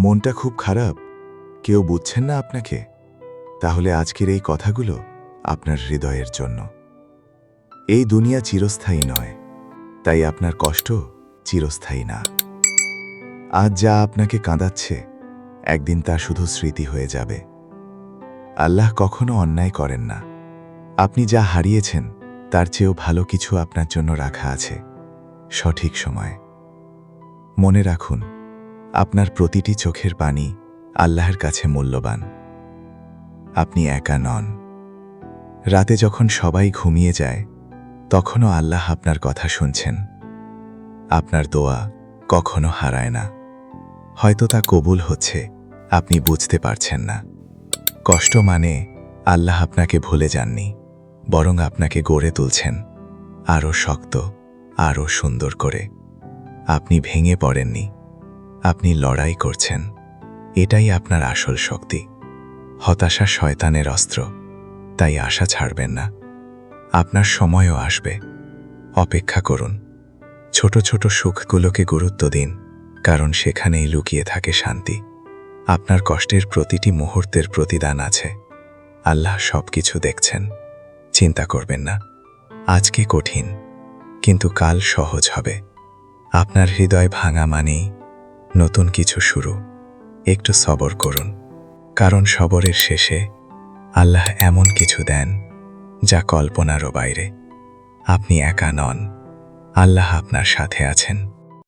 মনটা খুব খারাপ, কেউ বুঝছেন না আপনাকে? তাহলে আজকের এই কথাগুলো আপনার হৃদয়ের জন্য। এই দুনিয়া চিরস্থায়ী নয়, তাই আপনার কষ্ট চিরস্থায়ী না। আজ যা আপনাকে কাঁদাচ্ছে, একদিন তা শুধু স্মৃতি হয়ে যাবে। আল্লাহ কখনো অন্যায় করেন না। আপনি যা হারিয়েছেন তার চেয়েও ভালো কিছু আপনার জন্য রাখা আছে, সঠিক সময়। মনে রাখুন, আপনার প্রতিটি চোখের পানি আল্লাহর কাছে মূল্যবান। আপনি একা নন। রাতে যখন সবাই ঘুমিয়ে যায়, তখনও আল্লাহ আপনার কথা শুনছেন। আপনার দোয়া কখনো হারায় না। হয়তো তা কবুল হচ্ছে, আপনি বুঝতে পারছেন না। কষ্ট মানে আল্লাহ আপনাকে ভুলে যাননি, বরং আপনাকে গড়ে তুলছেন আরও শক্ত, আরও সুন্দর করে। আপনি ভেঙে পড়েননি, আপনি লড়াই করছেন। এটাই আপনার আসল শক্তি। হতাশা শয়তানের অস্ত্র, তাই আশা ছাড়বেন না। আপনার সময়ও আসবে, অপেক্ষা করুন। ছোট ছোট সুখগুলোকে গুরুত্ব দিন, কারণ সেখানেই লুকিয়ে থাকে শান্তি। আপনার কষ্টের প্রতিটি মুহূর্তের প্রতিদান আছে। আল্লাহ সবকিছু দেখছেন, চিন্তা করবেন না। আজকে কঠিন, কিন্তু কাল সহজ হবে। আপনার হৃদয় ভাঙা মানেই নতুন কিছু শুরু। একটু সবর করুন, কারণ সবরের শেষে আল্লাহ এমন কিছু দেন যা কল্পনারও বাইরে। আপনি একা নন, আল্লাহ আপনার সাথে আছেন।